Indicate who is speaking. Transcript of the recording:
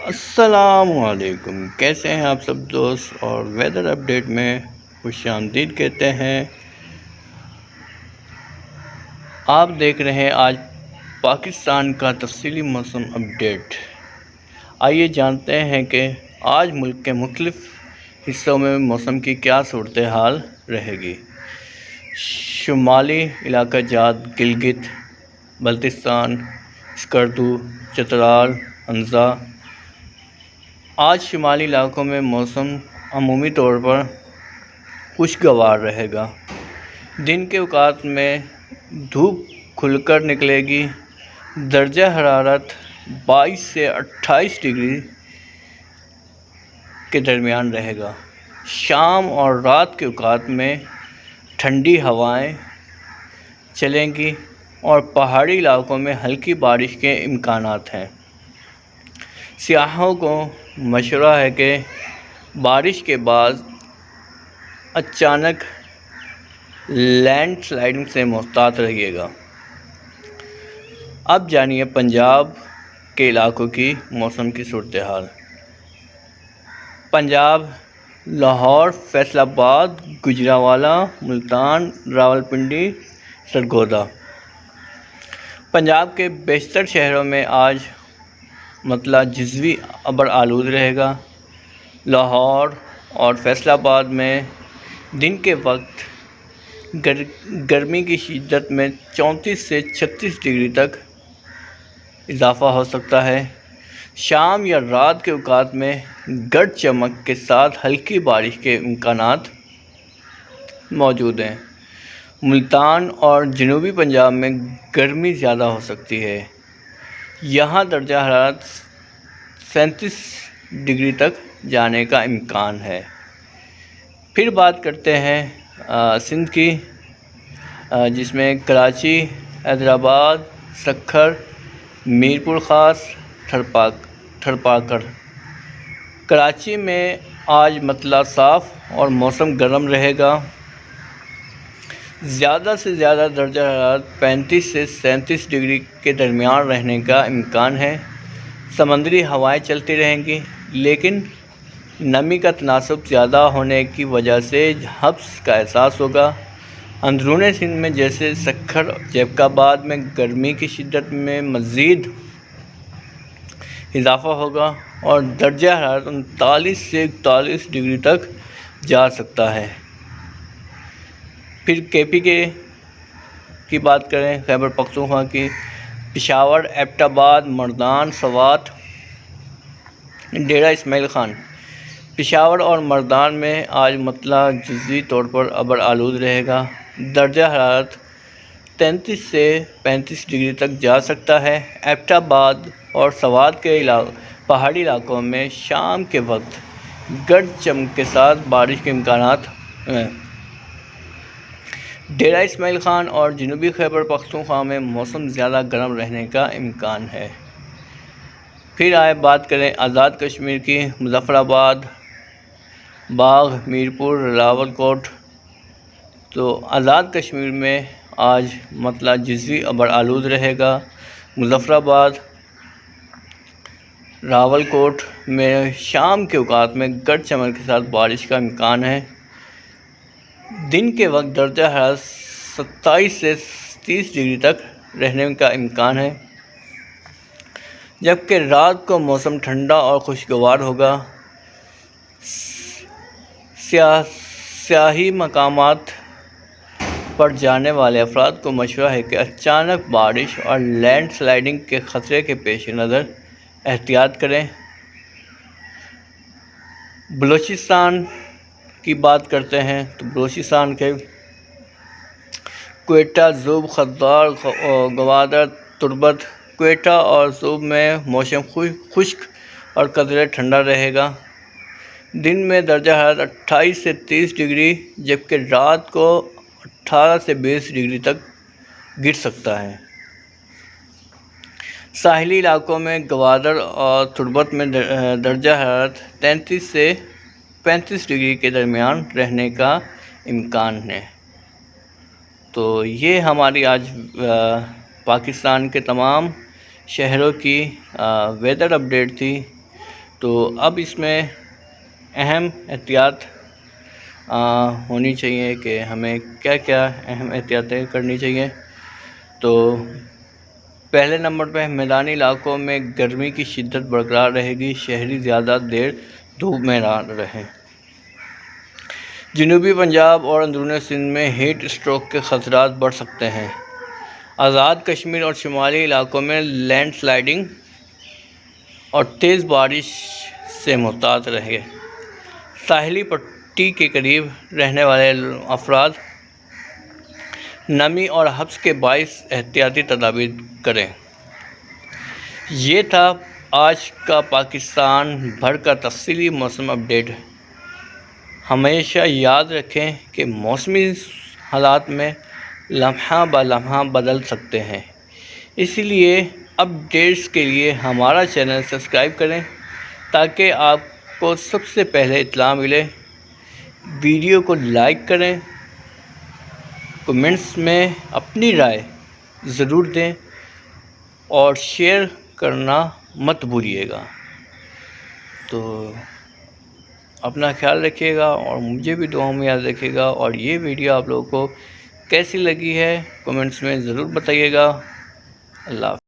Speaker 1: السلام علیکم، کیسے ہیں آپ سب دوست؟ اور ویدر اپڈیٹ میں خوش آمدید کہتے ہیں۔ آپ دیکھ رہے ہیں آج پاکستان کا تفصیلی موسم اپڈیٹ۔ آئیے جانتے ہیں کہ آج ملک کے مختلف حصوں میں موسم کی کیا صورتحال رہے گی۔ شمالی علاقہ جات گلگت بلتستان، اسکردو، چترال، ہنزہ۔ آج شمالی علاقوں میں موسم عمومی طور پر خوشگوار رہے گا۔ دن کے اوقات میں دھوپ کھل کر نکلے گی۔ درجہ حرارت 22 سے 28 ڈگری کے درمیان رہے گا۔ شام اور رات کے اوقات میں ٹھنڈی ہوائیں چلیں گی اور پہاڑی علاقوں میں ہلکی بارش کے امکانات ہیں۔ سیاحوں کو مشورہ ہے کہ بارش کے بعد اچانک لینڈ سلائڈنگ سے محتاط رہیے گا۔ اب جانیے پنجاب کے علاقوں کی موسم کی صورتحال۔ پنجاب، لاہور، فیصل آباد، گوجرانوالہ، ملتان، راولپنڈی، سرگودا۔ پنجاب کے بیشتر شہروں میں آج مطلع جزوی ابر آلود رہے گا۔ لاہور اور فیصل آباد میں دن کے وقت گرمی کی شدت میں 34 سے 36 ڈگری تک اضافہ ہو سکتا ہے۔ شام یا رات کے اوقات میں گرج چمک کے ساتھ ہلکی بارش کے امکانات موجود ہیں۔ ملتان اور جنوبی پنجاب میں گرمی زیادہ ہو سکتی ہے۔ یہاں درجہ حرارت 37 ڈگری تک جانے کا امکان ہے۔ پھر بات کرتے ہیں سندھ کی، جس میں کراچی، حیدرآباد، سکھر، میرپور خاص، تھرپاکر۔ کراچی میں آج مطلع صاف اور موسم گرم رہے گا۔ زیادہ سے زیادہ درجہ حرارت 35 سے 37 ڈگری کے درمیان رہنے کا امکان ہے۔ سمندری ہوائیں چلتی رہیں گی، لیکن نمی کا تناسب زیادہ ہونے کی وجہ سے حبس کا احساس ہوگا۔ اندرون سندھ میں جیسے سکھر، جیکب آباد میں گرمی کی شدت میں مزید اضافہ ہوگا اور درجہ حرارت 39 سے 41 ڈگری تک جا سکتا ہے۔ پھر کے پی کی بات کریں، خیبر پختونخوا کی، پشاور، ایبٹ آباد، مردان، سوات، ڈیرہ اسماعیل خان۔ پشاور اور مردان میں آج مطلع جزوی طور پر ابر آلود رہے گا۔ درجہ حرارت 33 سے 35 ڈگری تک جا سکتا ہے۔ ایبٹ آباد اور سوات کے پہاڑی علاقوں میں شام کے وقت گرج چمک کے ساتھ بارش کے امکانات ہیں۔ ڈیرہ اسماعیل خان اور جنوبی خیبر پختونخوا میں موسم زیادہ گرم رہنے کا امکان ہے۔ پھر بات کریں آزاد کشمیر کی، مظفر آباد، باغ، میرپور، راولکوٹ۔ تو آزاد کشمیر میں آج مطلع جزوی ابر آلود رہے گا۔ مظفر آباد، راولکوٹ میں شام کے اوقات میں گرج چمک کے ساتھ بارش کا امکان ہے۔ دن کے وقت درجہ حرارت 27 سے 30 ڈگری تک رہنے کا امکان ہے، جبکہ رات کو موسم ٹھنڈا اور خوشگوار ہوگا۔ سیاحی مقامات پر جانے والے افراد کو مشورہ ہے کہ اچانک بارش اور لینڈ سلائڈنگ کے خطرے کے پیش نظر احتیاط کریں۔ بلوچستان کی بات کرتے ہیں تو بلوچستان کے کوئٹہ، ذوب، خضدار، گوادر، تربت۔ کوئٹہ اور ذوب میں موسم خشک اور قدرے ٹھنڈا رہے گا۔ دن میں درجہ حرارت 28 سے 30 ڈگری، جبکہ رات کو 18 سے 20 ڈگری تک گر سکتا ہے۔ ساحلی علاقوں میں گوادر اور تربت میں درجہ حرارت 33 سے 35 ڈگری کے درمیان رہنے کا امکان ہے۔ تو یہ ہماری آج پاکستان کے تمام شہروں کی ویدر اپڈیٹ تھی۔ تو اب اس میں اہم احتیاط ہونی چاہیے کہ ہمیں کیا کیا اہم احتیاطیں کرنی چاہیے۔ تو پہلے نمبر پہ میدانی علاقوں میں گرمی کی شدت برقرار رہے گی، شہری زیادہ دیر دھوپ میں نہ رہیں۔ جنوبی پنجاب اور اندرون سندھ میں ہیٹ اسٹروک کے خطرات بڑھ سکتے ہیں۔ آزاد کشمیر اور شمالی علاقوں میں لینڈ سلائڈنگ اور تیز بارش سے محتاط رہیں۔ ساحلی پٹی کے قریب رہنے والے افراد نمی اور حبس کے باعث احتیاطی تدابیر کریں۔ یہ تھا آج کا پاکستان بھر کا تفصیلی موسم اپڈیٹ۔ ہمیشہ یاد رکھیں کہ موسمی حالات میں لمحہ بہ لمحہ بدل سکتے ہیں، اسی لیے اپڈیٹس کے لیے ہمارا چینل سبسکرائب کریں تاکہ آپ کو سب سے پہلے اطلاع ملے۔ ویڈیو کو لائک کریں، کمنٹس میں اپنی رائے ضرور دیں اور شیئر کرنا مت بھولیے گا۔ تو اپنا خیال رکھیے گا اور مجھے بھی دعاؤں میں یاد رکھیے گا، اور یہ ویڈیو آپ لوگوں کو کیسی لگی ہے کمنٹس میں ضرور بتائیے گا۔ اللہ حافظ۔